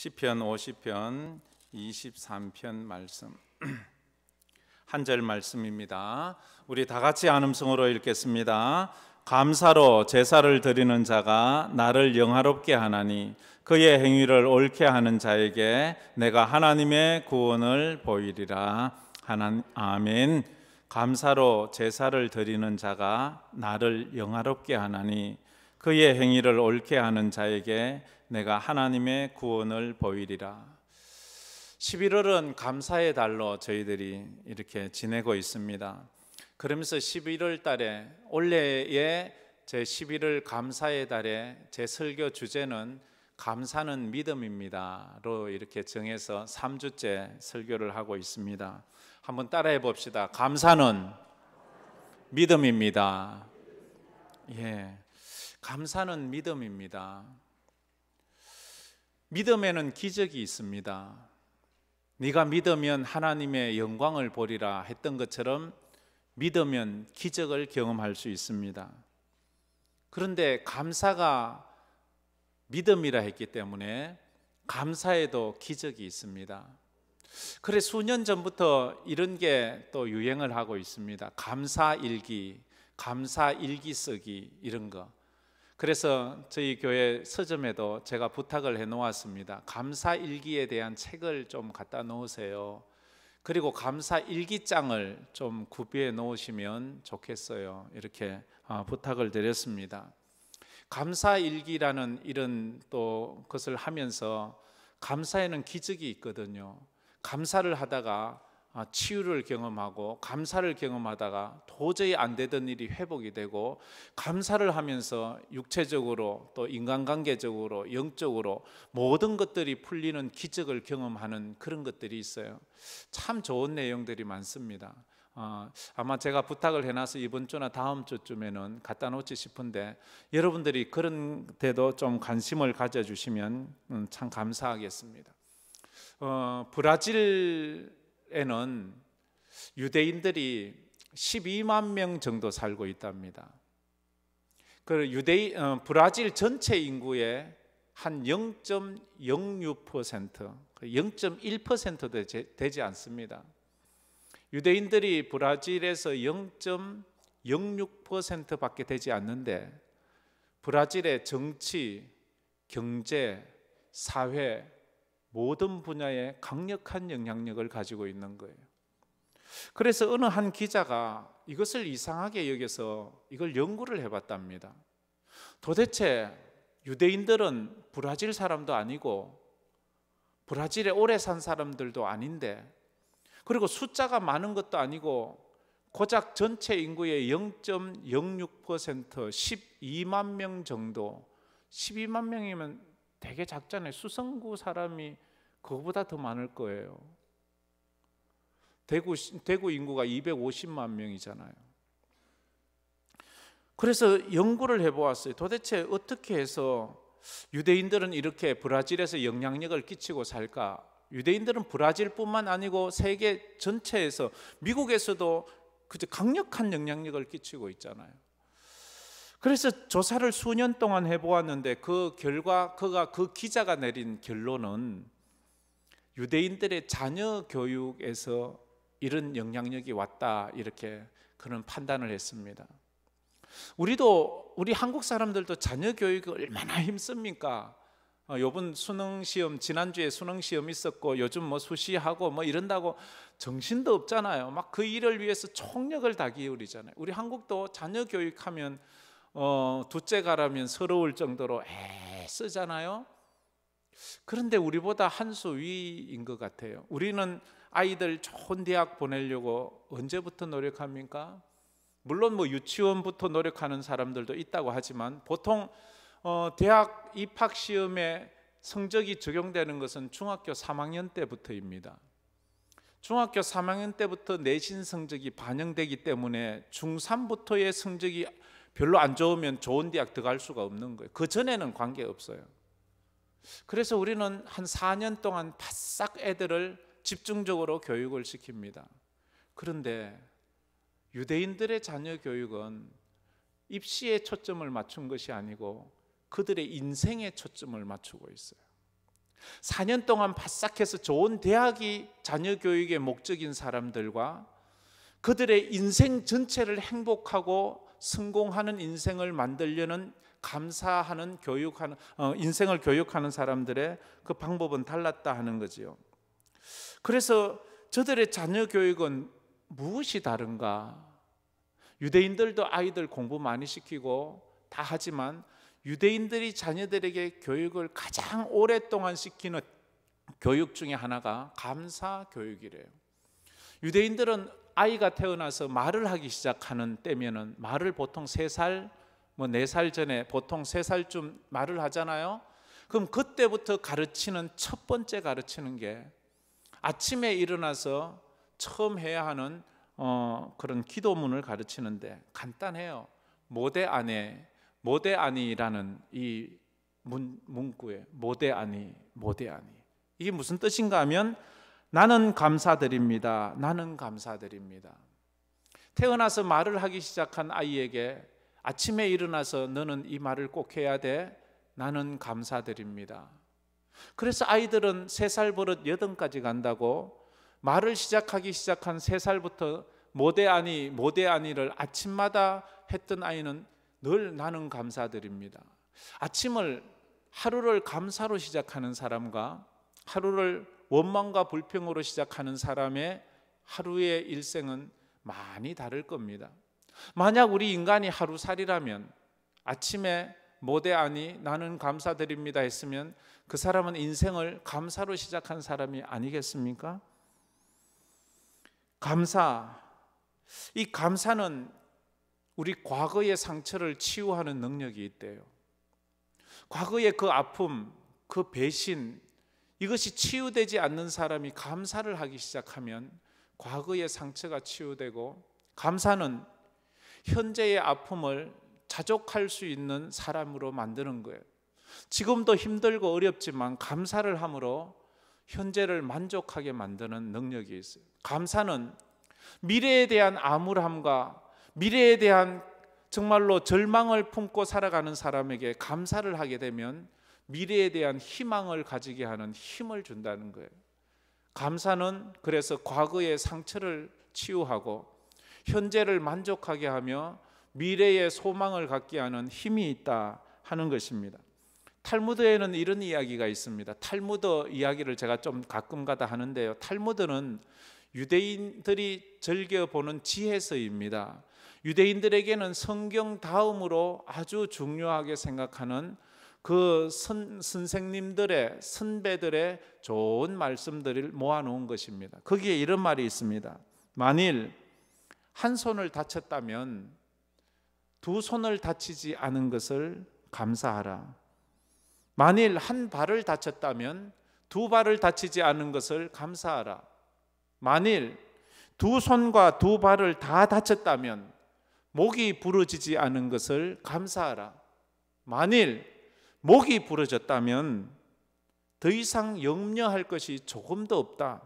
시편 50편 23편 말씀 한 절 말씀입니다. 우리 다 같이 한음성으로 읽겠습니다. 감사로 제사를 드리는 자가 나를 영화롭게 하나니 그의 행위를 옳게 하는 자에게 내가 하나님의 구원을 보이리라. 아멘. 감사로 제사를 드리는 자가 나를 영화롭게 하나니 그의 행위를 옳게 하는 자에게 내가 하나님의 구원을 보이리라. 11월은 감사의 달로 저희들이 이렇게 지내고 있습니다. 그러면서 11월 달에 올해의 제 11월 감사의 달에 제 설교 주제는 감사는 믿음입니다로 이렇게 정해서 3주째 설교를 하고 있습니다. 한번 따라해 봅시다. 감사는 믿음입니다. 예, 감사는 믿음입니다. 믿음에는 기적이 있습니다. 네가 믿으면 하나님의 영광을 보리라 했던 것처럼 믿으면 기적을 경험할 수 있습니다. 그런데 감사가 믿음이라 했기 때문에 감사에도 기적이 있습니다. 그래 수년 전부터 이런 게 또 유행을 하고 있습니다. 감사일기, 감사일기 쓰기 이런 거. 그래서 저희 교회 서점에도 제가 부탁을 해 놓았습니다. 감사일기에 대한 책을 좀 갖다 놓으세요. 그리고 감사일기장을 좀 구비해 놓으시면 좋겠어요. 이렇게 부탁을 드렸습니다. 감사일기라는 이런 또 것을 하면서 감사에는 기적이 있거든요. 감사를 하다가 치유를 경험하고 감사를 경험하다가 도저히 안 되던 일이 회복이 되고 감사를 하면서 육체적으로 또 인간관계적으로 영적으로 모든 것들이 풀리는 기적을 경험하는 그런 것들이 있어요. 참 좋은 내용들이 많습니다. 아마 제가 부탁을 해놔서 이번 주나 다음 주쯤에는 갖다 놓지 싶은데 여러분들이 그런 데도 좀 관심을 가져주시면 참 감사하겠습니다. 브라질에는 유대인들이 12만 명 정도 살고 있답니다. 브라질 전체 인구의 한 0.06%, 0.1%도 되지 않습니다. 유대인들이 브라질에서 0.06%밖에 되지 않는데 브라질의 정치, 경제, 사회 모든 분야에 강력한 영향력을 가지고 있는 거예요. 그래서 어느 한 기자가 이것을 이상하게 여겨서 이걸 연구를 해봤답니다. 도대체 유대인들은 브라질 사람도 아니고 브라질에 오래 산 사람들도 아닌데 그리고 숫자가 많은 것도 아니고 고작 전체 인구의 0.06% 12만 명 정도 12만 명이면 되게 작잖아요. 수성구 사람이 그거보다 더 많을 거예요. 대구 인구가 250만 명이잖아요. 그래서 연구를 해보았어요. 도대체 어떻게 해서 유대인들은 이렇게 브라질에서 영향력을 끼치고 살까? 유대인들은 브라질뿐만 아니고 세계 전체에서 미국에서도 강력한 영향력을 끼치고 있잖아요. 그래서 조사를 수년 동안 해보았는데 그 기자가 내린 결론은 유대인들의 자녀 교육에서 이런 영향력이 왔다 이렇게 그런 판단을 했습니다. 우리 한국 사람들도 자녀 교육이 얼마나 힘씁니까? 요번 수능시험 지난주에 수능시험 있었고 요즘 뭐 수시하고 뭐 이런다고 정신도 없잖아요. 막 그 일을 위해서 총력을 다 기울이잖아요. 우리 한국도 자녀 교육하면 둘째 가라면 서러울 정도로 애쓰잖아요. 그런데 우리보다 한 수 위인 것 같아요. 우리는 아이들 좋은 대학 보내려고 언제부터 노력합니까? 물론 뭐 유치원부터 노력하는 사람들도 있다고 하지만 보통 대학 입학 시험에 성적이 적용되는 것은 중학교 3학년 때부터입니다. 중학교 3학년 때부터 내신 성적이 반영되기 때문에 중3부터의 성적이 별로 안 좋으면 좋은 대학 들어갈 수가 없는 거예요. 그 전에는 관계없어요. 그래서 우리는 한 4년 동안 바싹 애들을 집중적으로 교육을 시킵니다. 그런데 유대인들의 자녀 교육은 입시에 초점을 맞춘 것이 아니고 그들의 인생에 초점을 맞추고 있어요. 4년 동안 바싹해서 좋은 대학이 자녀 교육의 목적인 사람들과 그들의 인생 전체를 행복하고 성공하는 인생을 만들려는 감사하는 교육하는 인생을 교육하는 사람들의 그 방법은 달랐다 하는 거지요. 그래서 저들의 자녀 교육은 무엇이 다른가? 유대인들도 아이들 공부 많이 시키고 다 하지만 유대인들이 자녀들에게 교육을 가장 오랫동안 시키는 교육 중에 하나가 감사 교육이래요. 유대인들은 아이가 태어나서 말을 하기 시작하는 때면은 말을 보통 3살, 4살 전에 보통 3살쯤 말을 하잖아요. 그럼 그때부터 가르치는 첫 번째 가르치는 게 아침에 일어나서 처음 해야 하는 그런 기도문을 가르치는데 간단해요. 모대아니라는 이 문구에 모대아니 이게 무슨 뜻인가 하면 나는 감사드립니다. 나는 감사드립니다. 태어나서 말을 하기 시작한 아이에게 아침에 일어나서 너는 이 말을 꼭 해야 돼. 나는 감사드립니다. 그래서 아이들은 3살 버릇 8까지 간다고 말을 시작하기 시작한 3살부터 모대아니를 아침마다 했던 아이는 늘 나는 감사드립니다. 하루를 감사로 시작하는 사람과 하루를 원망과 불평으로 시작하는 사람의 하루의 일생은 많이 다를 겁니다. 만약 우리 인간이 하루살이라면 아침에 모대아니 나는 감사드립니다 했으면 그 사람은 인생을 감사로 시작한 사람이 아니겠습니까? 이 감사는 우리 과거의 상처를 치유하는 능력이 있대요. 과거의 그 아픔, 그 배신, 이것이 치유되지 않는 사람이 감사를 하기 시작하면 과거의 상처가 치유되고, 감사는 현재의 아픔을 자족할 수 있는 사람으로 만드는 거예요. 지금도 힘들고 어렵지만 감사를 함으로 현재를 만족하게 만드는 능력이 있어요. 감사는 미래에 대한 암울함과 미래에 대한 정말로 절망을 품고 살아가는 사람에게 감사를 하게 되면 미래에 대한 희망을 가지게 하는 힘을 준다는 거예요. 감사는 그래서 과거의 상처를 치유하고 현재를 만족하게 하며 미래의 소망을 갖게 하는 힘이 있다 하는 것입니다. 탈무드에는 이런 이야기가 있습니다. 탈무드 이야기를 제가 좀 가끔가다 하는데요. 탈무드는 유대인들이 즐겨보는 지혜서입니다. 유대인들에게는 성경 다음으로 아주 중요하게 생각하는 그 선생님들의 선배들의 좋은 말씀들을 모아놓은 것입니다. 거기에 이런 말이 있습니다. 만일 한 손을 다쳤다면 2손을 다치지 않은 것을 감사하라. 만일 한 발을 다쳤다면 2발을 다치지 않은 것을 감사하라. 만일 2손과 2발을 다 다쳤다면 목이 부러지지 않은 것을 감사하라. 만일 목이 부러졌다면 더 이상 염려할 것이 조금도 없다.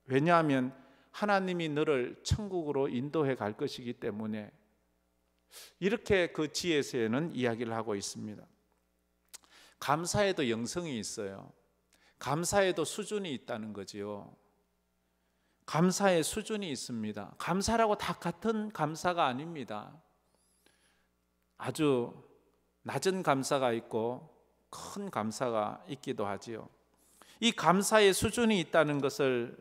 왜냐하면 하나님이 너를 천국으로 인도해 갈 것이기 때문에. 이렇게 그 지혜서에는 이야기를 하고 있습니다. 감사에도 영성이 있어요. 감사에도 수준이 있다는 거지요. 감사의 수준이 있습니다. 감사라고 다 같은 감사가 아닙니다. 아주 낮은 감사가 있고 큰 감사가 있기도 하지요. 이 감사의 수준이 있다는 것을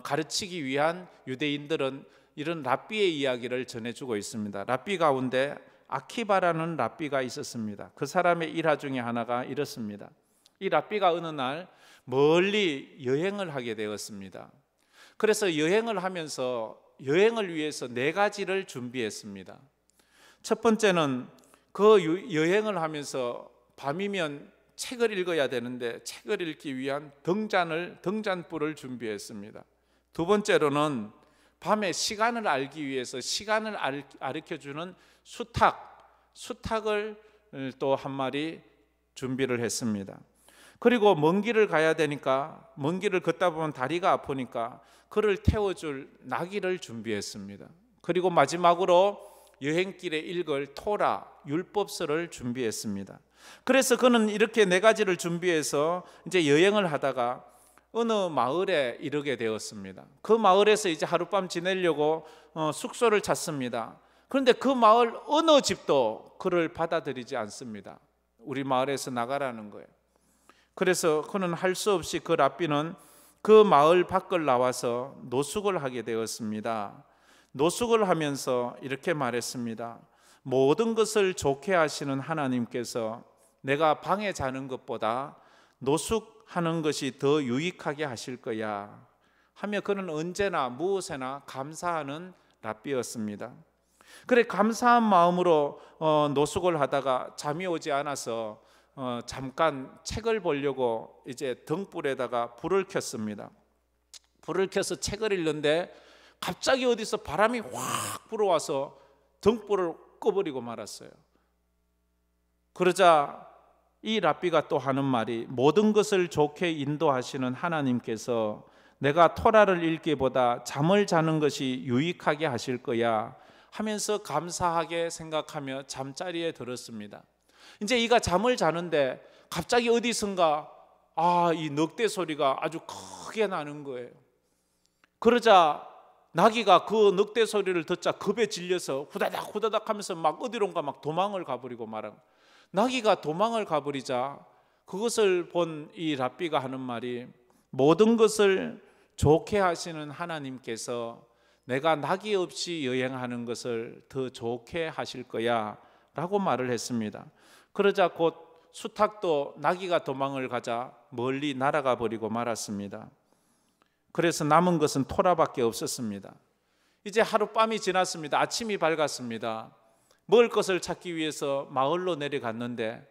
가르치기 위한 유대인들은 이런 랍비의 이야기를 전해주고 있습니다. 랍비 가운데 아키바라는 랍비가 있었습니다. 그 사람의 일화 중에 하나가 이렇습니다. 이 랍비가 어느 날 멀리 여행을 하게 되었습니다. 그래서 여행을 하면서 여행을 위해서 4가지를 준비했습니다. 첫 번째는 그 여행을 하면서 밤이면 책을 읽어야 되는데 책을 읽기 위한 등잔불을 준비했습니다. 두 번째로는 밤에 시간을 알기 위해서 시간을 가르쳐주는 수탉을 또 한 마리 준비를 했습니다. 그리고 먼 길을 가야 되니까 먼 길을 걷다 보면 다리가 아프니까 그를 태워줄 나귀를 준비했습니다. 그리고 마지막으로 여행길에 읽을 토라 율법서를 준비했습니다. 그래서 그는 이렇게 4가지를 준비해서 이제 여행을 하다가 어느 마을에 이르게 되었습니다. 그 마을에서 이제 하룻밤 지내려고 숙소를 찾습니다. 그런데 그 마을 어느 집도 그를 받아들이지 않습니다. 우리 마을에서 나가라는 거예요. 그래서 그는 할 수 없이 그 랍비는 그 마을 밖을 나와서 노숙을 하게 되었습니다. 노숙을 하면서 이렇게 말했습니다. 모든 것을 좋게 하시는 하나님께서 내가 방에 자는 것보다 노숙하는 것이 더 유익하게 하실 거야 하며 그는 언제나 무엇에나 감사하는 랍비였습니다. 그래 감사한 마음으로 노숙을 하다가 잠이 오지 않아서 잠깐 책을 보려고 이제 등불에다가 불을 켰습니다. 불을 켜서 책을 읽는데 갑자기 어디서 바람이 확 불어와서 등불을 꺼버리고 말았어요. 그러자 이 랍비가 또 하는 말이 모든 것을 좋게 인도하시는 하나님께서 내가 토라를 읽기보다 잠을 자는 것이 유익하게 하실 거야 하면서 감사하게 생각하며 잠자리에 들었습니다. 이제 이가 잠을 자는데 갑자기 어디선가 이 늑대 소리가 아주 크게 나는 거예요. 그러자 나귀가 그 늑대 소리를 듣자 겁에 질려서 후다닥 후다닥 하면서 막 어디론가 막 도망을 가버리고 말한 거예요. 나귀가 도망을 가버리자 그것을 본 이 랍비가 하는 말이 모든 것을 좋게 하시는 하나님께서 내가 나귀 없이 여행하는 것을 더 좋게 하실 거야 라고 말을 했습니다. 그러자 곧 수탉도 나귀가 도망을 가자 멀리 날아가 버리고 말았습니다. 그래서 남은 것은 토라밖에 없었습니다. 이제 하룻밤이 지났습니다. 아침이 밝았습니다. 먹을 것을 찾기 위해서 마을로 내려갔는데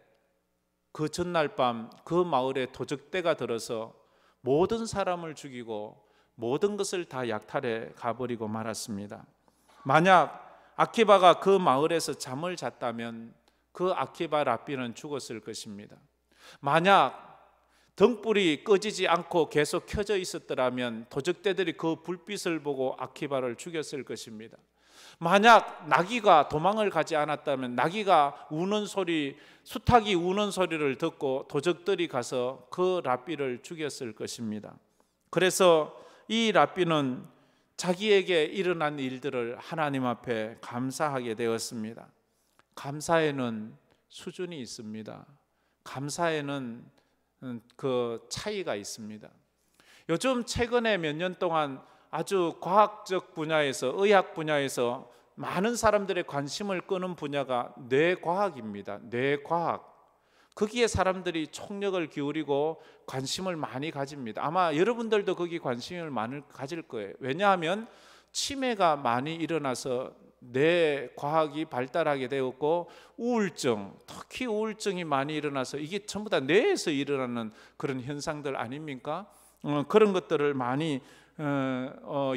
그 전날 밤 그 마을에 도적대가 들어서 모든 사람을 죽이고 모든 것을 다 약탈해 가버리고 말았습니다. 만약 아키바가 그 마을에서 잠을 잤다면 그 아키바 랍비는 죽었을 것입니다. 만약 등불이 꺼지지 않고 계속 켜져 있었더라면 도적대들이 그 불빛을 보고 아키바를 죽였을 것입니다. 만약 나귀가 도망을 가지 않았다면 나귀가 우는 소리, 수탉이 우는 소리를 듣고 도적들이 가서 그 랍비를 죽였을 것입니다. 그래서 이 랍비는 자기에게 일어난 일들을 하나님 앞에 감사하게 되었습니다. 감사에는 수준이 있습니다. 감사에는 그 차이가 있습니다. 요즘 최근에 몇 년 동안 아주 과학적 분야에서 의학 분야에서 많은 사람들의 관심을 끄는 분야가 뇌과학입니다. 뇌과학. 거기에 사람들이 총력을 기울이고 관심을 많이 가집니다. 아마 여러분들도 거기 관심을 많이 가질 거예요. 왜냐하면 치매가 많이 일어나서 뇌과학이 발달하게 되었고 우울증, 특히 우울증이 많이 일어나서 이게 전부 다 뇌에서 일어나는 그런 현상들 아닙니까? 그런 것들을 많이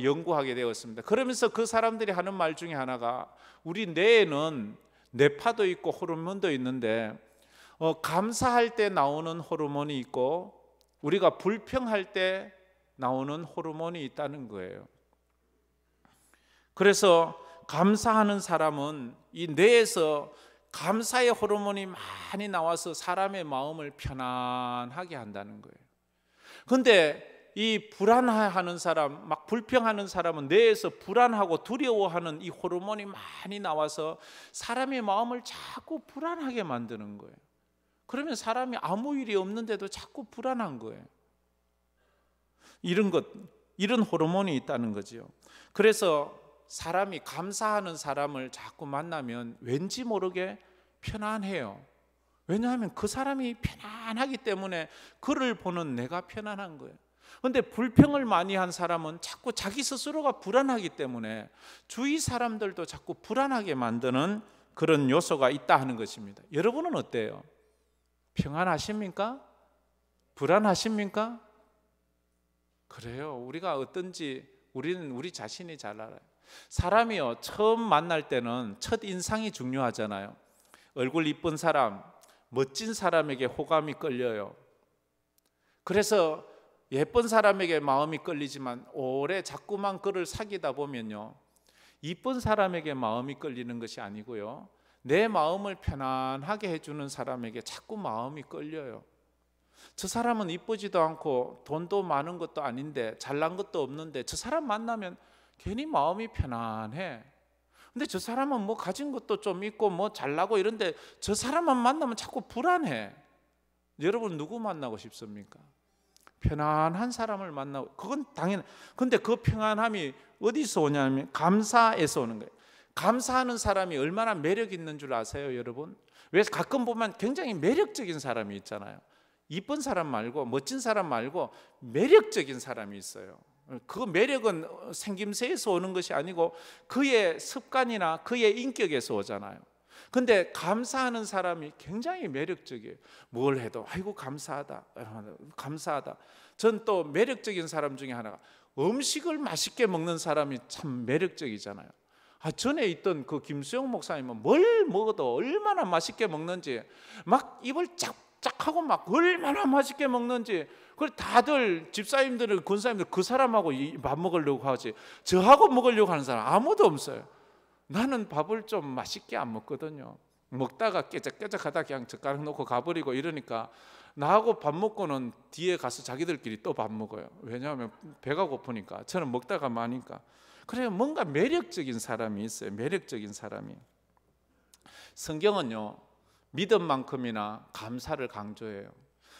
연구하게 되었습니다. 그러면서 그 사람들이 하는 말 중에 하나가 우리 뇌에는 뇌파도 있고 호르몬도 있는데 감사할 때 나오는 호르몬이 있고 우리가 불평할 때 나오는 호르몬이 있다는 거예요. 그래서 감사하는 사람은 이 뇌에서 감사의 호르몬이 많이 나와서 사람의 마음을 편안하게 한다는 거예요. 그런데 이 불안해하는 사람, 막 불평하는 사람은 뇌에서 불안하고 두려워하는 이 호르몬이 많이 나와서 사람의 마음을 자꾸 불안하게 만드는 거예요. 그러면 사람이 아무 일이 없는데도 자꾸 불안한 거예요. 이런 호르몬이 있다는 거죠. 그래서 사람이 감사하는 사람을 자꾸 만나면 왠지 모르게 편안해요. 왜냐하면 그 사람이 편안하기 때문에 그를 보는 내가 편안한 거예요. 그런데 불평을 많이 한 사람은 자꾸 자기 스스로가 불안하기 때문에 주위 사람들도 자꾸 불안하게 만드는 그런 요소가 있다 하는 것입니다. 여러분은 어때요? 평안하십니까? 불안하십니까? 그래요. 우리가 어떤지 우리는 우리 자신이 잘 알아요. 사람이요, 처음 만날 때는 첫 인상이 중요하잖아요. 얼굴 이쁜 사람, 멋진 사람에게 호감이 끌려요. 그래서 예쁜 사람에게 마음이 끌리지만 오래 자꾸만 그를 사귀다 보면요, 이쁜 사람에게 마음이 끌리는 것이 아니고요, 내 마음을 편안하게 해주는 사람에게 자꾸 마음이 끌려요. 저 사람은 이쁘지도 않고 돈도 많은 것도 아닌데 잘난 것도 없는데 저 사람 만나면 괜히 마음이 편안해. 근데 저 사람은 뭐 가진 것도 좀 있고 뭐 잘나고 이런데 저 사람만 만나면 자꾸 불안해. 여러분 누구 만나고 싶습니까? 편안한 사람을 만나고, 그건 당연. 근데 그 평안함이 어디서 오냐면 감사에서 오는 거예요. 감사하는 사람이 얼마나 매력 있는 줄 아세요, 여러분? 왜 가끔 보면 굉장히 매력적인 사람이 있잖아요. 이쁜 사람 말고 멋진 사람 말고 매력적인 사람이 있어요. 그 매력은 생김새에서 오는 것이 아니고 그의 습관이나 그의 인격에서 오잖아요. 근데 감사하는 사람이 굉장히 매력적이에요. 뭘 해도 아이고 감사하다, 감사하다. 전 또 매력적인 사람 중에 하나가 음식을 맛있게 먹는 사람이 참 매력적이잖아요. 전에 있던 그 김수영 목사님은 뭘 먹어도 얼마나 맛있게 먹는지, 막 입을 짝짝하고 막 얼마나 맛있게 먹는지, 그걸 다들 집사님들은 권사님들 그 사람하고 밥 먹으려고 하지 저하고 먹으려고 하는 사람 아무도 없어요. 나는 밥을 좀 맛있게 안 먹거든요. 먹다가 깨작깨작하다 그냥 젓가락 놓고 가버리고 이러니까 나하고 밥 먹고는 뒤에 가서 자기들끼리 또 밥 먹어요. 왜냐하면 배가 고프니까. 저는 먹다가 마니까. 그래요. 뭔가 매력적인 사람이 있어요. 매력적인 사람이. 성경은요, 믿음만큼이나 감사를 강조해요.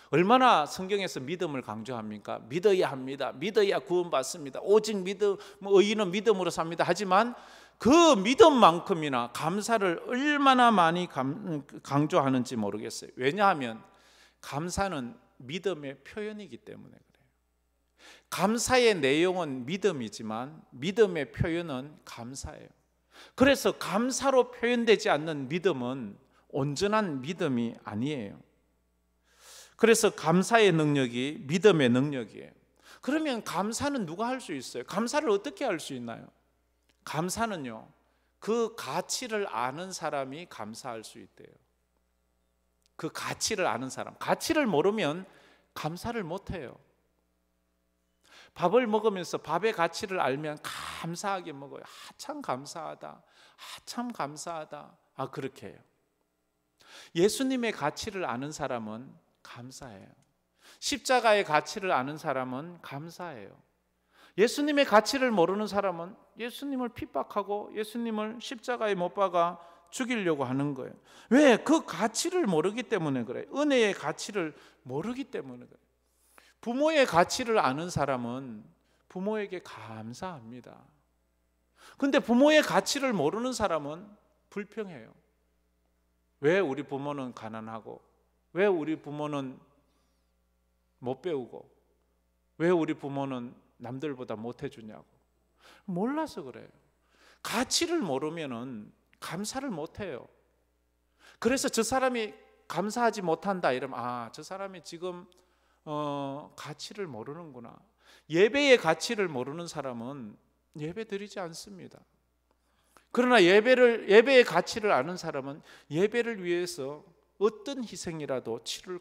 얼마나 성경에서 믿음을 강조합니까? 믿어야 합니다. 믿어야 구원받습니다. 오직 믿음, 의인은 믿음으로 삽니다. 하지만 그 믿음만큼이나 감사를 얼마나 많이 강조하는지 모르겠어요. 왜냐하면 감사는 믿음의 표현이기 때문에 그래요. 감사의 내용은 믿음이지만 믿음의 표현은 감사예요. 그래서 감사로 표현되지 않는 믿음은 온전한 믿음이 아니에요. 그래서 감사의 능력이 믿음의 능력이에요. 그러면 감사는 누가 할 수 있어요? 감사를 어떻게 할 수 있나요? 감사는요, 그 가치를 아는 사람이 감사할 수 있대요. 그 가치를 아는 사람. 가치를 모르면 감사를 못해요. 밥을 먹으면서 밥의 가치를 알면 감사하게 먹어요. 참 감사하다, 참 감사하다. 그렇게 해요. 예수님의 가치를 아는 사람은 감사해요. 십자가의 가치를 아는 사람은 감사해요. 예수님의 가치를 모르는 사람은 예수님을 핍박하고 예수님을 십자가에 못 박아 죽이려고 하는 거예요. 왜? 그 가치를 모르기 때문에 그래요. 은혜의 가치를 모르기 때문에 그래요. 부모의 가치를 아는 사람은 부모에게 감사합니다. 근데 부모의 가치를 모르는 사람은 불평해요. 왜 우리 부모는 가난하고, 왜 우리 부모는 못 배우고, 왜 우리 부모는 남들보다 못 해주냐고. 몰라서 그래요. 가치를 모르면은 감사를 못 해요. 그래서 저 사람이 감사하지 못한다 이러면 저 사람이 지금 가치를 모르는구나. 예배의 가치를 모르는 사람은 예배 드리지 않습니다. 그러나 예배의 가치를 아는 사람은 예배를 위해서 어떤 희생이라도 치를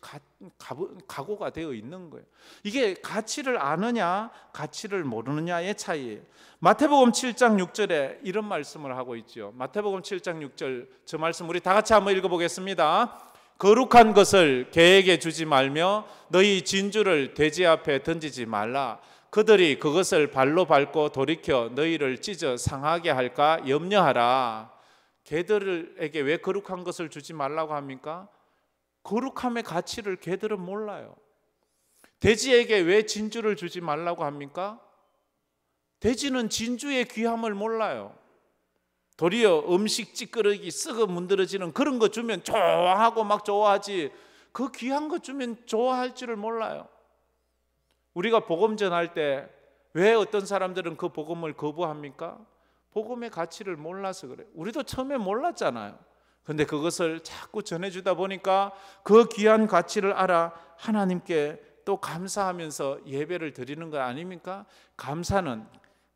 각오가 되어 있는 거예요. 이게 가치를 아느냐 가치를 모르느냐의 차이예요. 마태복음 7장 6절에 이런 말씀을 하고 있죠. 마태복음 7장 6절, 저 말씀 우리 다 같이 한번 읽어보겠습니다. 거룩한 것을 개에게 주지 말며 너희 진주를 돼지 앞에 던지지 말라. 그들이 그것을 발로 밟고 돌이켜 너희를 찢어 상하게 할까 염려하라. 개들에게 왜 거룩한 것을 주지 말라고 합니까? 거룩함의 가치를 개들은 몰라요. 돼지에게 왜 진주를 주지 말라고 합니까? 돼지는 진주의 귀함을 몰라요. 도리어 음식 찌끄러기 썩어 문드러지는 그런 거 주면 좋아하고 막 좋아하지, 그 귀한 거 주면 좋아할 줄을 몰라요. 우리가 복음 전할 때 왜 어떤 사람들은 그 복음을 거부합니까? 복음의 가치를 몰라서 그래요. 우리도 처음에 몰랐잖아요. 근데 그것을 자꾸 전해주다 보니까 그 귀한 가치를 알아 하나님께 또 감사하면서 예배를 드리는 거 아닙니까? 감사는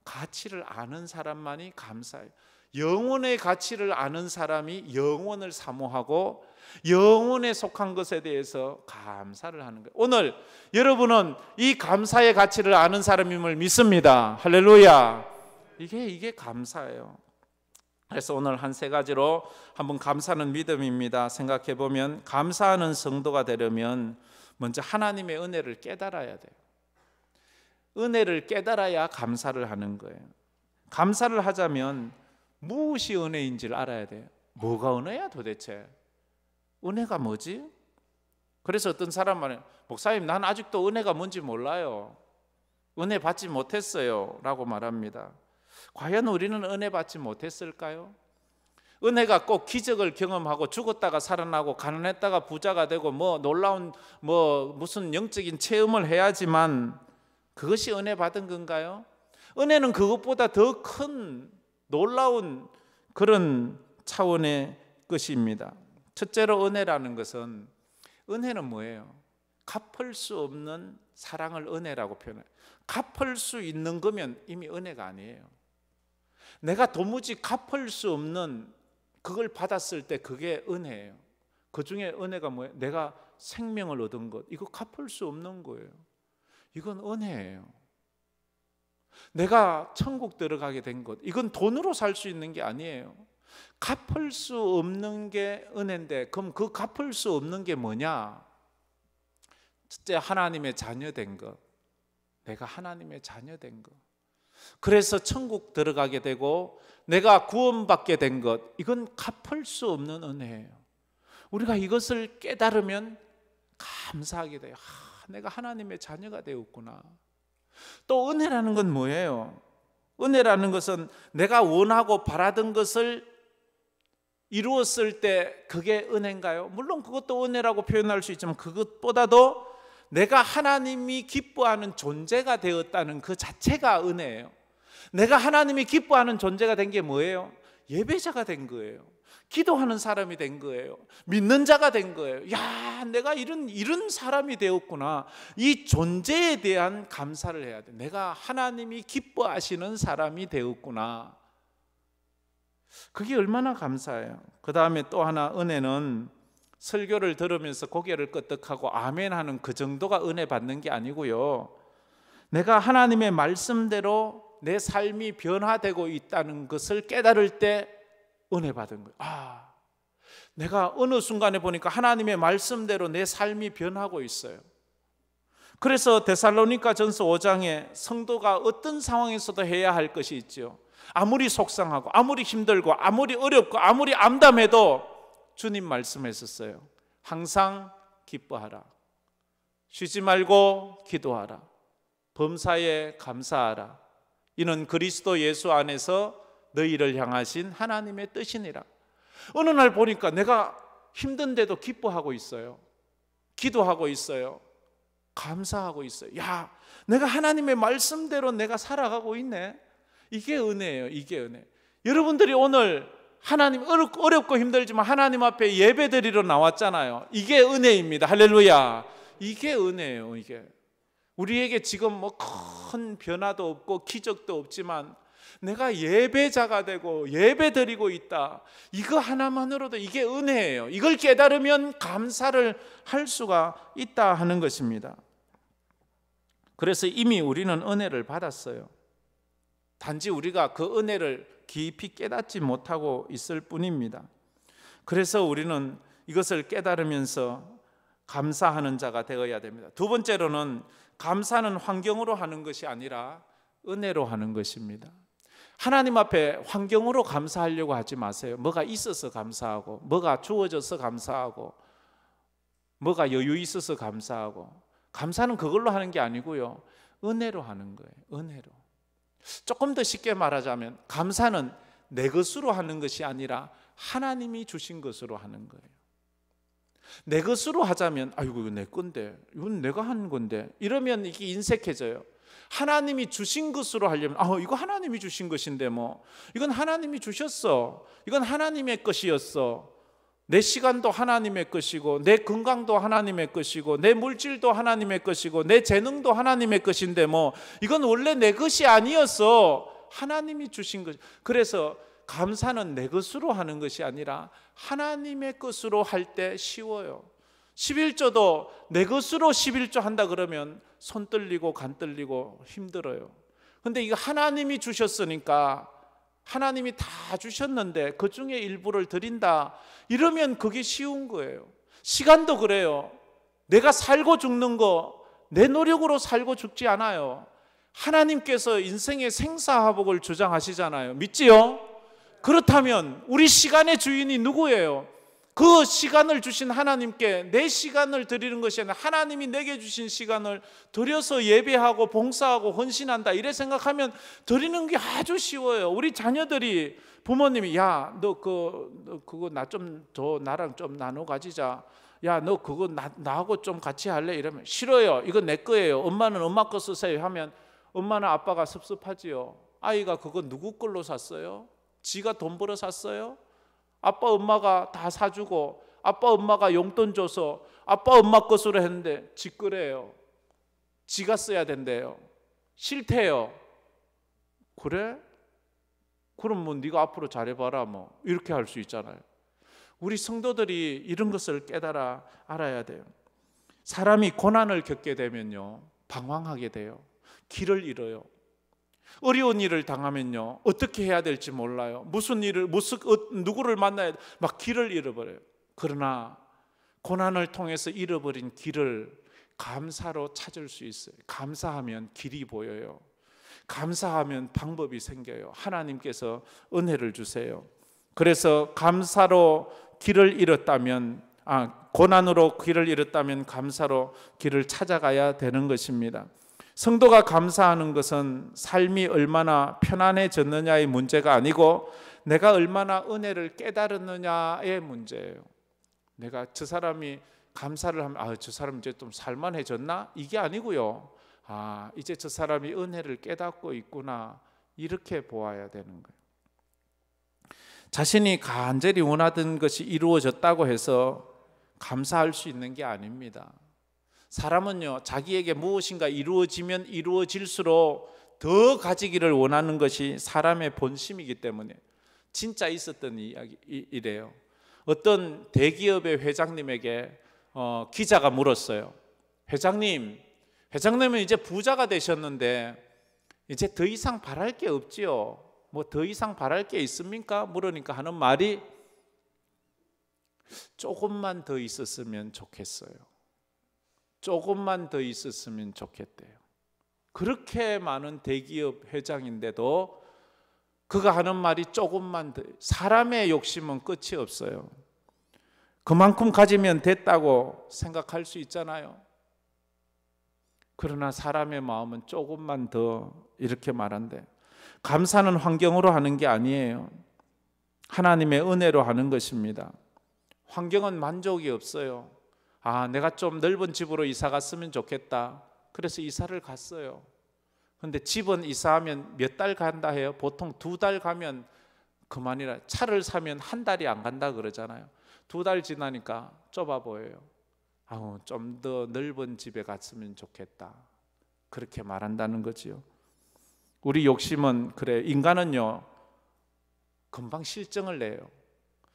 가치를 아는 사람만이 감사해요. 영혼의 가치를 아는 사람이 영혼을 사모하고 영혼에 속한 것에 대해서 감사를 하는 거예요. 오늘 여러분은 이 감사의 가치를 아는 사람임을 믿습니다. 할렐루야. 이게 감사예요. 그래서 오늘 한 세 가지로 한번 감사하는 믿음입니다. 생각해 보면 감사하는 성도가 되려면 먼저 하나님의 은혜를 깨달아야 돼요. 은혜를 깨달아야 감사를 하는 거예요. 감사를 하자면 무엇이 은혜인지를 알아야 돼요. 뭐가 은혜야 도대체? 은혜가 뭐지? 그래서 어떤 사람 말은 목사님 난 아직도 은혜가 뭔지 몰라요. 은혜 받지 못했어요 라고 말합니다. 과연 우리는 은혜 받지 못했을까요? 은혜가 꼭 기적을 경험하고 죽었다가 살아나고 가난했다가 부자가 되고 놀라운 무슨 영적인 체험을 해야지만 그것이 은혜 받은 건가요? 은혜는 그것보다 더 큰 놀라운 그런 차원의 것입니다. 첫째로 은혜라는 것은 은혜는 뭐예요? 갚을 수 없는 사랑을 은혜라고 표현해요. 갚을 수 있는 거면 이미 은혜가 아니에요. 내가 도무지 갚을 수 없는 그걸 받았을 때 그게 은혜예요. 그 중에 은혜가 뭐예요? 내가 생명을 얻은 것, 이거 갚을 수 없는 거예요. 이건 은혜예요. 내가 천국 들어가게 된 것, 이건 돈으로 살 수 있는 게 아니에요. 갚을 수 없는 게 은혜인데 그럼 그 갚을 수 없는 게 뭐냐? 첫째, 하나님의 자녀된 것. 내가 하나님의 자녀된 것. 그래서 천국 들어가게 되고 내가 구원받게 된 것, 이건 갚을 수 없는 은혜예요. 우리가 이것을 깨달으면 감사하게 돼요. 내가 하나님의 자녀가 되었구나. 또 은혜라는 건 뭐예요? 은혜라는 것은 내가 원하고 바라던 것을 이루었을 때 그게 은혜인가요? 물론 그것도 은혜라고 표현할 수 있지만 그것보다도 내가 하나님이 기뻐하는 존재가 되었다는 그 자체가 은혜예요. 내가 하나님이 기뻐하는 존재가 된 게 뭐예요? 예배자가 된 거예요. 기도하는 사람이 된 거예요. 믿는 자가 된 거예요. 야, 내가 이런 사람이 되었구나. 이 존재에 대한 감사를 해야 돼. 내가 하나님이 기뻐하시는 사람이 되었구나. 그게 얼마나 감사해요. 그 다음에 또 하나, 은혜는 설교를 들으면서 고개를 끄덕하고 아멘 하는 그 정도가 은혜 받는 게 아니고요. 내가 하나님의 말씀대로 내 삶이 변화되고 있다는 것을 깨달을 때 은혜 받은 거예요. 내가 어느 순간에 보니까 하나님의 말씀대로 내 삶이 변하고 있어요. 그래서 데살로니가전서 5장에 성도가 어떤 상황에서도 해야 할 것이 있죠. 아무리 속상하고 아무리 힘들고 아무리 어렵고 아무리 암담해도 주님 말씀했었어요. 항상 기뻐하라. 쉬지 말고 기도하라. 범사에 감사하라. 이는 그리스도 예수 안에서 너희를 향하신 하나님의 뜻이니라. 어느 날 보니까 내가 힘든데도 기뻐하고 있어요. 기도하고 있어요. 감사하고 있어요. 야, 내가 하나님의 말씀대로 내가 살아가고 있네. 이게 은혜예요. 이게 은혜. 여러분들이 오늘 하나님 어렵고 힘들지만 하나님 앞에 예배드리러 나왔잖아요. 이게 은혜입니다. 할렐루야. 이게 은혜예요. 이게 우리에게 지금 큰 변화도 없고 기적도 없지만 내가 예배자가 되고 예배드리고 있다. 이거 하나만으로도 이게 은혜예요. 이걸 깨달으면 감사를 할 수가 있다 하는 것입니다. 그래서 이미 우리는 은혜를 받았어요. 단지 우리가 그 은혜를 깊이 깨닫지 못하고 있을 뿐입니다. 그래서 우리는 이것을 깨달으면서 감사하는 자가 되어야 됩니다. 두 번째로는 감사는 환경으로 하는 것이 아니라 은혜로 하는 것입니다. 하나님 앞에 환경으로 감사하려고 하지 마세요. 뭐가 있어서 감사하고, 뭐가 주어져서 감사하고, 뭐가 여유 있어서 감사하고. 감사는 그걸로 하는 게 아니고요, 은혜로 하는 거예요. 은혜로. 조금 더 쉽게 말하자면 감사는 내 것으로 하는 것이 아니라 하나님이 주신 것으로 하는 거예요. 내 것으로 하자면 아이고 이거 내 건데, 이건 내가 한 건데, 이러면 이게 인색해져요. 하나님이 주신 것으로 하려면 이거 하나님이 주신 것인데 이건 하나님이 주셨어. 이건 하나님의 것이었어. 내 시간도 하나님의 것이고, 내 건강도 하나님의 것이고, 내 물질도 하나님의 것이고, 내 재능도 하나님의 것인데 이건 원래 내 것이 아니었어. 하나님이 주신 것. 그래서 감사는 내 것으로 하는 것이 아니라 하나님의 것으로 할 때 쉬워요. 11조도 내 것으로 11조 한다 그러면 손 떨리고 간 떨리고 힘들어요. 근데 이거 하나님이 주셨으니까 하나님이 다 주셨는데 그 중에 일부를 드린다, 이러면 그게 쉬운 거예요. 시간도 그래요. 내가 살고 죽는 거 내 노력으로 살고 죽지 않아요. 하나님께서 인생의 생사화복을 주장하시잖아요. 믿지요? 그렇다면 우리 시간의 주인이 누구예요? 그 시간을 주신 하나님께 내 시간을 드리는 것이 아니라 하나님이 내게 주신 시간을 드려서 예배하고 봉사하고 헌신한다, 이래 생각하면 드리는 게 아주 쉬워요. 우리 자녀들이 부모님이 야, 너 그거 나랑 좀 나눠 가지자. 야, 너 그거 나하고 좀 같이 할래? 이러면 싫어요. 이거 내 거예요. 엄마는 엄마 거 쓰세요 하면 엄마는 아빠가 섭섭하지요. 아이가 그거 누구 걸로 샀어요? 지가 돈 벌어 샀어요? 아빠 엄마가 다 사주고 아빠 엄마가 용돈 줘서 아빠 엄마 것으로 했는데 지 거래요. 지가 써야 된대요. 싫대요. 그래? 그럼 뭐 네가 앞으로 잘해봐라 뭐 이렇게 할 수 있잖아요. 우리 성도들이 이런 것을 깨달아 알아야 돼요. 사람이 고난을 겪게 되면요, 방황하게 돼요. 길을 잃어요. 어려운 일을 당하면요, 어떻게 해야 될지 몰라요. 누구를 만나야 돼, 막 길을 잃어버려요. 그러나 고난을 통해서 잃어버린 길을 감사로 찾을 수 있어요. 감사하면 길이 보여요. 감사하면 방법이 생겨요. 하나님께서 은혜를 주세요. 그래서 감사로 길을 잃었다면, 고난으로 길을 잃었다면 감사로 길을 찾아가야 되는 것입니다. 성도가 감사하는 것은 삶이 얼마나 편안해졌느냐의 문제가 아니고 내가 얼마나 은혜를 깨달았느냐의 문제예요. 내가 저 사람이 감사를 하면 저 사람 이제 좀 살만해졌나? 이게 아니고요. 이제 저 사람이 은혜를 깨닫고 있구나, 이렇게 보아야 되는 거예요. 자신이 간절히 원하던 것이 이루어졌다고 해서 감사할 수 있는 게 아닙니다. 사람은요, 자기에게 무엇인가 이루어지면 이루어질수록 더 가지기를 원하는 것이 사람의 본심이기 때문에 진짜 있었던 이야기래요. 어떤 대기업의 회장님에게 기자가 물었어요. 회장님은 이제 부자가 되셨는데 이제 더 이상 바랄 게 없지요. 뭐 더 이상 바랄 게 있습니까? 물으니까 하는 말이 조금만 더 있었으면 좋겠어요. 조금만 더 있었으면 좋겠대요. 그렇게 많은 대기업 회장인데도 그가 하는 말이 조금만 더. 사람의 욕심은 끝이 없어요. 그만큼 가지면 됐다고 생각할 수 있잖아요. 그러나 사람의 마음은 조금만 더, 이렇게 말한대. 감사는 환경으로 하는 게 아니에요. 하나님의 은혜로 하는 것입니다. 환경은 만족이 없어요. 내가 좀 넓은 집으로 이사 갔으면 좋겠다. 그래서 이사를 갔어요. 그런데 집은 이사하면 몇 달 간다 해요? 보통 2달 가면 그만이라. 차를 사면 1달이 안 간다 그러잖아요. 2달 지나니까 좁아 보여요. 좀 더 넓은 집에 갔으면 좋겠다, 그렇게 말한다는 거지요. 우리 욕심은 그래. 인간은요, 금방 실증을 내요.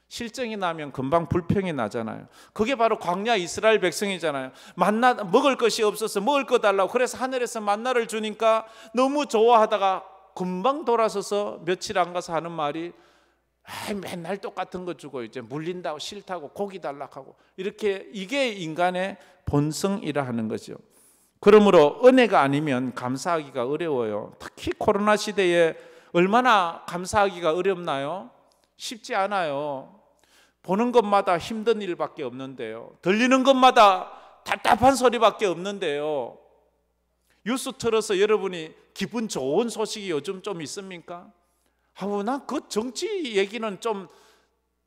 실증이 나면 금방 불평이 나잖아요. 그게 바로 광야 이스라엘 백성이잖아요. 먹을 것이 없어서 먹을 거 달라고, 그래서 하늘에서 만나를 주니까 너무 좋아하다가 금방 돌아서서 며칠 안 가서 하는 말이 맨날 똑같은 거 주고 이제 물린다고 싫다고 고기 달라고, 이렇게. 이게 인간의 본성이라 하는 거죠. 그러므로 은혜가 아니면 감사하기가 어려워요. 특히 코로나 시대에 얼마나 감사하기가 어렵나요? 쉽지 않아요. 보는 것마다 힘든 일밖에 없는데요. 들리는 것마다 답답한 소리밖에 없는데요. 뉴스 틀어서 여러분이 기분 좋은 소식이 요즘 좀 있습니까? 난 그 정치 얘기는 좀,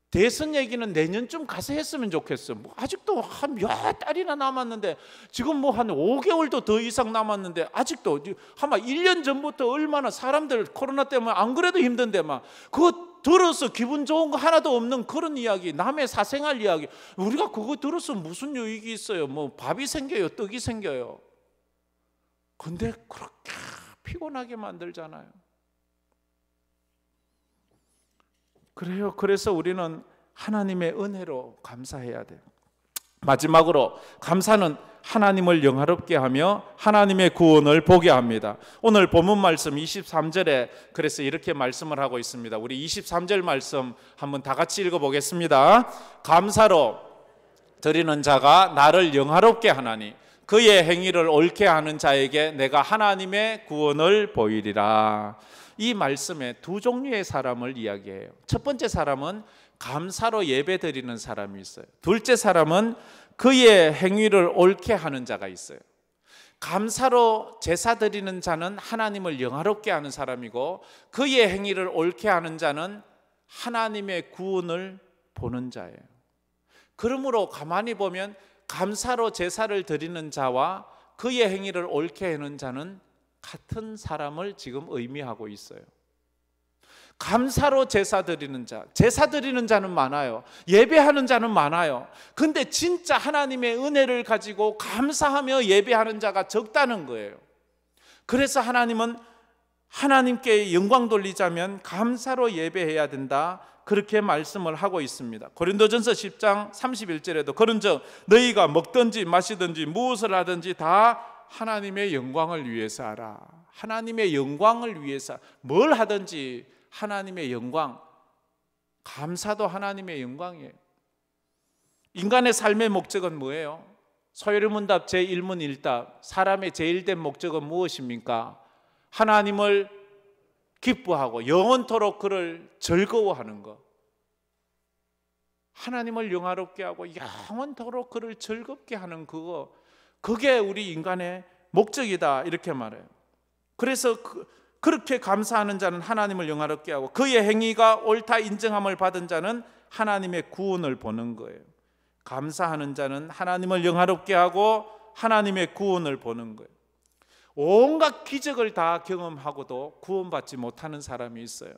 대선 얘기는 내년쯤 가서 했으면 좋겠어. 아직도 한 몇 달이나 남았는데, 지금 한 5개월도 더 이상 남았는데 아직도 아마 1년 전부터 얼마나 사람들 코로나 때문에 안 그래도 힘든데 그거 들어서 기분 좋은 거 하나도 없는 그런 이야기, 남의 사생활 이야기, 우리가 그거 들어서 무슨 유익이 있어요? 밥이 생겨요, 떡이 생겨요. 근데 그렇게 피곤하게 만들잖아요. 그래요. 그래서 우리는 하나님의 은혜로 감사해야 돼요. 마지막으로, 감사는 하나님을 영화롭게 하며 하나님의 구원을 보게 합니다. 오늘 본문 말씀 23절에 그래서 이렇게 말씀을 하고 있습니다. 우리 23절 말씀 한번 다 같이 읽어보겠습니다. 감사로 드리는 자가 나를 영화롭게 하나니 그의 행위를 옳게 하는 자에게 내가 하나님의 구원을 보이리라. 이 말씀에 두 종류의 사람을 이야기해요. 첫 번째 사람은 감사로 예배 드리는 사람이 있어요. 둘째 사람은 그의 행위를 옳게 하는 자가 있어요. 감사로 제사 드리는 자는 하나님을 영화롭게 하는 사람이고 그의 행위를 옳게 하는 자는 하나님의 구원을 보는 자예요. 그러므로 가만히 보면 감사로 제사를 드리는 자와 그의 행위를 옳게 하는 자는 같은 사람을 지금 의미하고 있어요. 감사로 제사 드리는 자, 제사 드리는 자는 많아요. 예배하는 자는 많아요. 근데 진짜 하나님의 은혜를 가지고 감사하며 예배하는 자가 적다는 거예요. 그래서 하나님은 하나님께 영광 돌리자면 감사로 예배해야 된다, 그렇게 말씀을 하고 있습니다. 고린도전서 10장 31절에도 그런즉 너희가 먹든지 마시든지 무엇을 하든지 다 하나님의 영광을 위해서 하라. 하나님의 영광을 위해서 뭘 하든지 하나님의 영광, 감사도 하나님의 영광이에요. 인간의 삶의 목적은 뭐예요? 소요리문답 제1문 1답, 사람의 제일된 목적은 무엇입니까? 하나님을 기뻐하고 영원토록 그를 즐거워하는 것, 하나님을 영화롭게 하고 영원토록 그를 즐겁게 하는 그거, 그게 우리 인간의 목적이다, 이렇게 말해요. 그래서 그렇게 감사하는 자는 하나님을 영화롭게 하고 그의 행위가 옳다 인정함을 받은 자는 하나님의 구원을 보는 거예요. 감사하는 자는 하나님을 영화롭게 하고 하나님의 구원을 보는 거예요. 온갖 기적을 다 경험하고도 구원받지 못하는 사람이 있어요.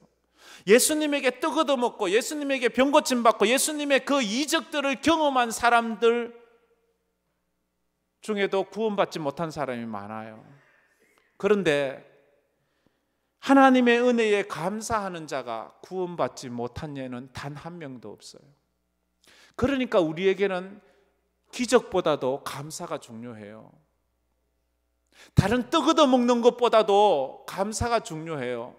예수님에게 떡 얻어먹고 예수님에게 병 고침 받고 예수님의 그 이적들을 경험한 사람들 중에도 구원받지 못한 사람이 많아요. 그런데 하나님의 은혜에 감사하는 자가 구원받지 못한 예는 단 한 명도 없어요. 그러니까 우리에게는 기적보다도 감사가 중요해요. 다른 떡 얻어먹는 것보다도 감사가 중요해요.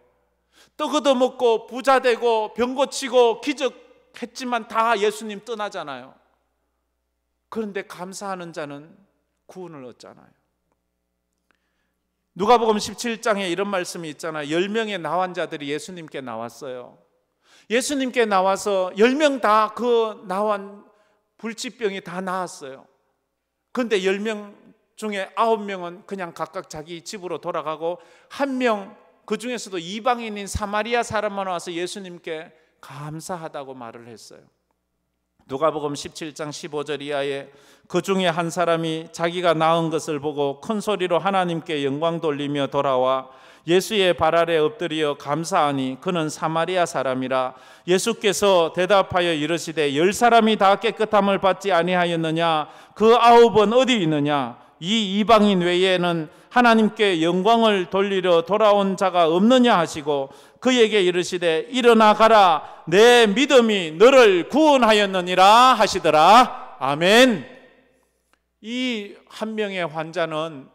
떡 얻어먹고 부자 되고 병 고치고 기적했지만 다 예수님 떠나잖아요. 그런데 감사하는 자는 구원을 얻잖아요. 누가복음 17장에 이런 말씀이 있잖아요. 10명의 나환자들이 예수님께 나왔어요. 예수님께 나와서 10명 다 그 나환 불치병이 다 나았어요. 그런데 10명 중에 9명은 그냥 각각 자기 집으로 돌아가고 1명, 그 중에서도 이방인인 사마리아 사람만 와서 예수님께 감사하다고 말을 했어요. 누가복음 17장 15절 이하에 그 중에 한 사람이 자기가 낳은 것을 보고 큰 소리로 하나님께 영광 돌리며 돌아와 예수의 발 아래 엎드려 감사하니 그는 사마리아 사람이라. 예수께서 대답하여 이르시되 10사람이 다 깨끗함을 받지 아니하였느냐? 그 9은 어디 있느냐? 이 이방인 외에는 하나님께 영광을 돌리려 돌아온 자가 없느냐 하시고 그에게 이르시되 일어나 가라, 내 믿음이 너를 구원하였느니라 하시더라. 아멘. 이 한 명의 환자는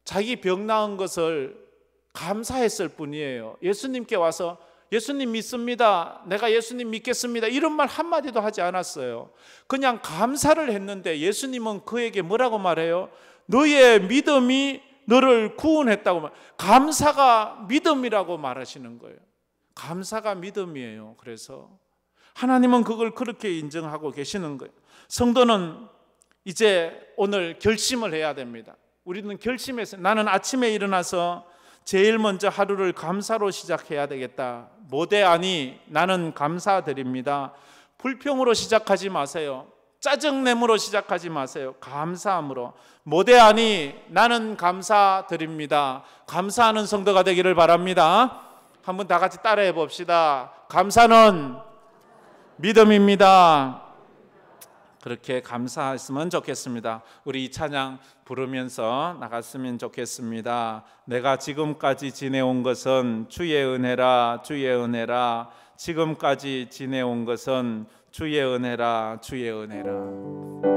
자기 병 나은 것을 감사했을 뿐이에요. 예수님께 와서 예수님 믿습니다, 내가 예수님 믿겠습니다, 이런 말 한마디도 하지 않았어요. 그냥 감사를 했는데 예수님은 그에게 뭐라고 말해요? 너의 믿음이 너를 구원했다고 말. 감사가 믿음이라고 말하시는 거예요. 감사가 믿음이에요. 그래서 하나님은 그걸 그렇게 인정하고 계시는 거예요. 성도는 이제 오늘 결심을 해야 됩니다. 우리는 결심해서 나는 아침에 일어나서 제일 먼저 하루를 감사로 시작해야 되겠다. 모대하니 나는 감사드립니다. 불평으로 시작하지 마세요. 짜증내므로 시작하지 마세요. 감사함으로. 모대하니 나는 감사드립니다. 감사하는 성도가 되기를 바랍니다. 한번 다 같이 따라해 봅시다. 감사는 믿음입니다. 그렇게 감사했으면 좋겠습니다. 우리 이 찬양 부르면서 나갔으면 좋겠습니다. 내가 지금까지 지내온 것은 주의 은혜라, 주의 은혜라. 지금까지 지내온 것은 주의 은혜라, 주의 은혜라.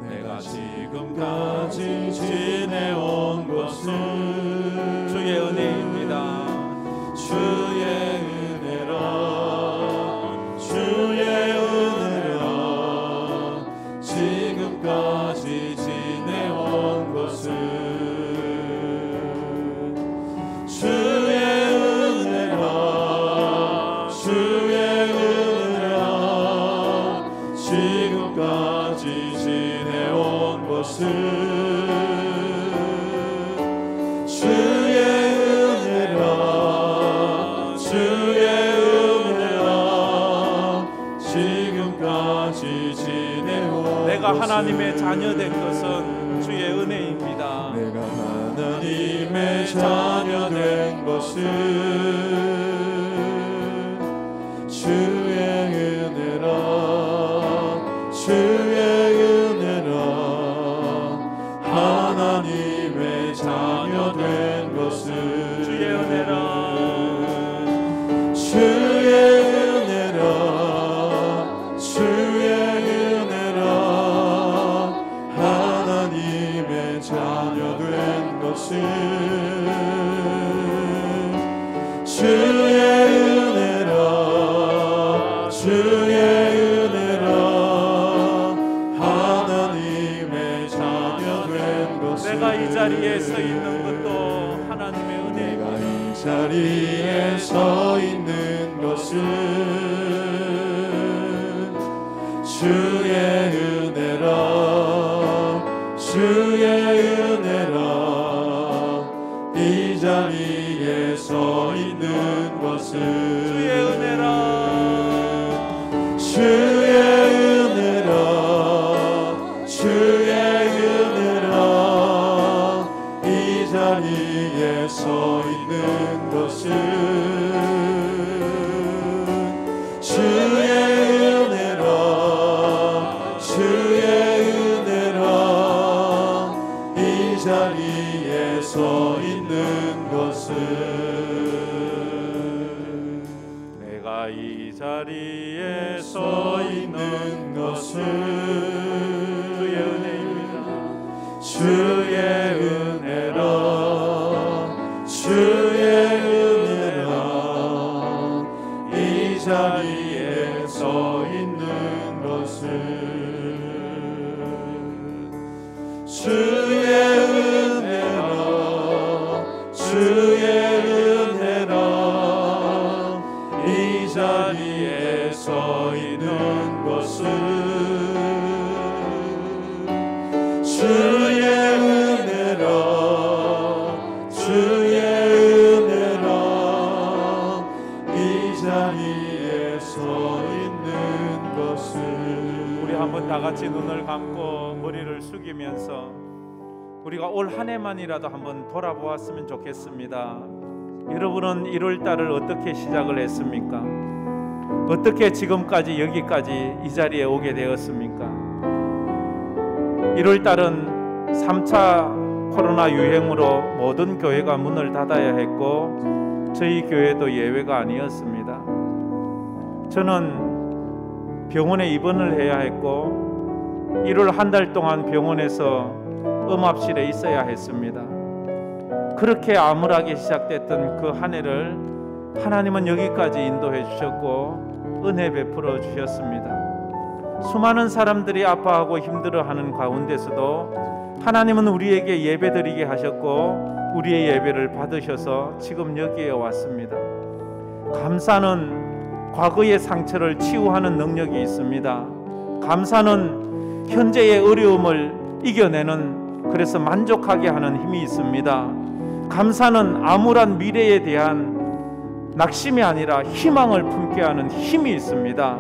내가 지금까지 지내온 것은 주의 은혜입니다. 주의 은혜라 주의 은혜라 지금까지 지내온 것은 주의 은혜라 주의 은혜라 지금까지 지내온 것은 주의 은혜라 주의 은혜라 지금까지 지내온 내가 하나님의 자녀된 것은 주의 은혜입니다. 내가 하나님의 자녀된 것은 주의 은혜라 주의 은혜라 하나님의 자녀된 것은 주의 은혜라 주의 은혜라 주의 은혜라 하나님의 자녀된 것은 주의 은혜라 주의 은혜라 하나님의 자녀된 것은 내가 이 자리에 서 있는 것도 하나님의 내가 은혜입니다. 이 자리에 서 있는 것은 주의 은혜라 주의 은혜라 이 자리에 서 있는 것은 주의 은혜라 주의 은혜라 주의 은혜라 이 자리에 서 있는 것은 주의 은혜라 주의 은혜라 이 자리에 서 있는 것은 내가 이 자리에 서 있는 것은 주의 은혜입니다. 주의 은혜라 주의 은혜라 이 자리에 서 있는 것은 주의 은혜라 주의 은혜라 이 자리에 서 있는 것은 주의 은혜라 주의 은혜라 이 자리에 서 있는 것은 우리 한번 다 같이 눈을 감고 머리를 숙이면서 우리가 올 한 해만이라도 한번 돌아보았으면 좋겠습니다. 여러분은 1월 달을 어떻게 시작을 했습니까? 어떻게 지금까지 여기까지 이 자리에 오게 되었습니까? 1월 달은 3차 코로나 유행으로 모든 교회가 문을 닫아야 했고 저희 교회도 예외가 아니었습니다. 저는 병원에 입원을 해야 했고 1월 한 달 동안 병원에서 음압실에 있어야 했습니다. 그렇게 암울하게 시작됐던 그 한 해를 하나님은 여기까지 인도해 주셨고 은혜 베풀어 주셨습니다. 수많은 사람들이 아파하고 힘들어하는 가운데서도 하나님은 우리에게 예배드리게 하셨고 우리의 예배를 받으셔서 지금 여기에 왔습니다. 감사는 과거의 상처를 치유하는 능력이 있습니다. 감사는 현재의 어려움을 이겨내는, 그래서 만족하게 하는 힘이 있습니다. 감사는 암울한 미래에 대한 낙심이 아니라 희망을 품게 하는 힘이 있습니다.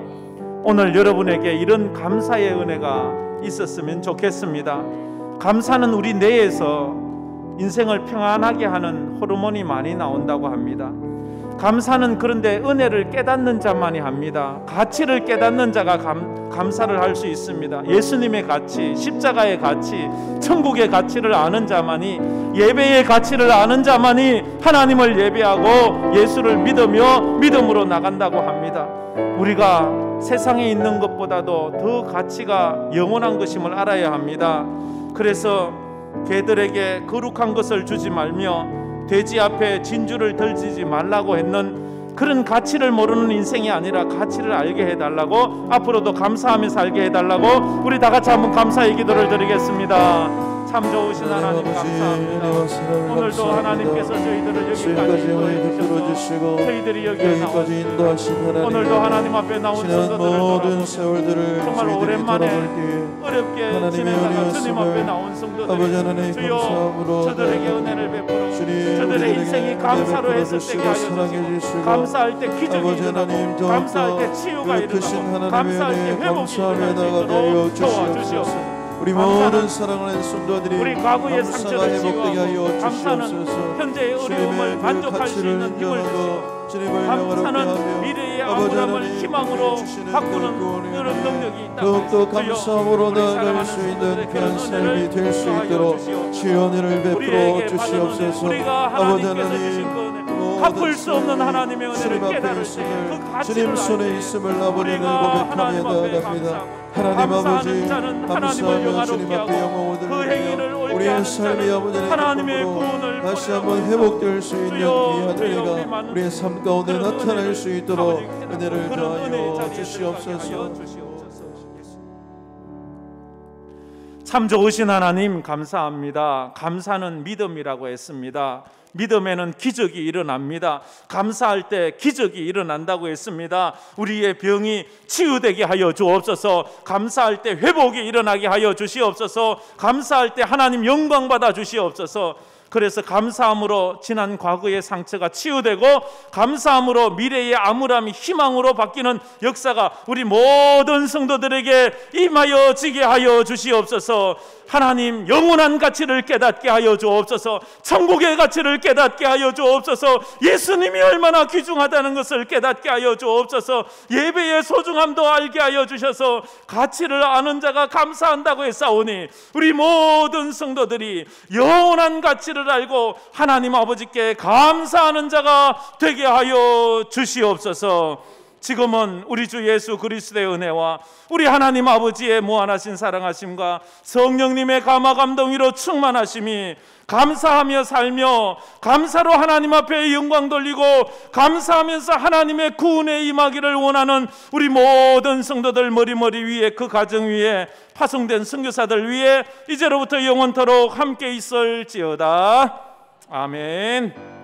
오늘 여러분에게 이런 감사의 은혜가 있었으면 좋겠습니다. 감사는 우리 뇌에서 인생을 평안하게 하는 호르몬이 많이 나온다고 합니다. 감사는 그런데 은혜를 깨닫는 자만이 합니다. 가치를 깨닫는 자가 감사를 할 수 있습니다. 예수님의 가치, 십자가의 가치, 천국의 가치를 아는 자만이, 예배의 가치를 아는 자만이 하나님을 예배하고 예수를 믿으며 믿음으로 나간다고 합니다. 우리가 세상에 있는 것보다도 더 가치가 영원한 것임을 알아야 합니다. 그래서 개들에게 거룩한 것을 주지 말며 돼지 앞에 진주를 던지지 말라고 했는 그런 가치를 모르는 인생이 아니라 가치를 알게 해달라고, 앞으로도 감사하며 살게 해달라고 우리 다 같이 한번 감사의 기도를 드리겠습니다. 참 좋으신 하나님 감사합니다. 오늘도 하나님께서 저희들을 여기까지 인도해주셔서 저희들이 여기에 나왔습니다. 오늘도 하나님 앞에 나온 성도들을 정말 오랜만에 어렵게 지내다가 주님 앞에 나온 성도들, 주여 저들에게 은혜를 베풀어 저들의 인생이 감사로 해석되게 하여 주시고, 감사할 때 기적이 일어나고, 감사할 때 치유가 일어나고, 감사할 때 회복이 일어날 수 있도록 도와주시옵소서. 우리 모든 사랑하는 성도들이 우리 과거의 감사가 상처를 회복되게 하여 치유하고, 감사는 주시옵소서. 현재의 어려움을 만족할 수 있는 힘을 주시고, 감사는 미래의 암울함을 희망으로 바꾸는 그런 능력이 있다고 더욱더 감사함으로 나아갈 수 있는 그런 삶이 될 수 있도록 지원을 베풀어 주시옵소서. 아버지 하나님, 갚을 수 없는 하나님의 은혜를 깨달을 때 그 가치를 주님 손에 있음을 아버지는 고백하며 나아갑니다. 하나님 아버지 감사하며 주님 앞에 영광을 드리며 우리의 삶이 아버지의 하나님의 구원을 다시 한번 회복될 수 있는 귀한 은혜가 우리의 삶 가운데 나타날 수 있도록 은혜를 더하여 주시옵소서. 참 좋으신 하나님 감사합니다. 감사는 믿음이라고 했습니다. 믿음에는 기적이 일어납니다. 감사할 때 기적이 일어난다고 했습니다. 우리의 병이 치유되게 하여 주옵소서. 감사할 때 회복이 일어나게 하여 주시옵소서. 감사할 때 하나님 영광 받아 주시옵소서. 그래서 감사함으로 지난 과거의 상처가 치유되고, 감사함으로 미래의 암울함이 희망으로 바뀌는 역사가 우리 모든 성도들에게 임하여 지게 하여 주시옵소서. 하나님 영원한 가치를 깨닫게 하여 주옵소서. 천국의 가치를 깨닫게 하여 주옵소서. 예수님이 얼마나 귀중하다는 것을 깨닫게 하여 주옵소서. 예배의 소중함도 알게 하여 주셔서 가치를 아는 자가 감사한다고 했사오니, 우리 모든 성도들이 영원한 가치를 알고 하나님 아버지께 감사하는 자가 되게 하여 주시옵소서. 지금은 우리 주 예수 그리스도의 은혜와 우리 하나님 아버지의 무한하신 사랑하심과 성령님의 감화 감동으로 충만하심이 감사하며 살며 감사로 하나님 앞에 영광 돌리고 감사하면서 하나님의 구원에 임하기를 원하는 우리 모든 성도들 머리 위에, 그 가정 위에, 파송된 선교사들 위에 이제로부터 영원토록 함께 있을지어다. 아멘.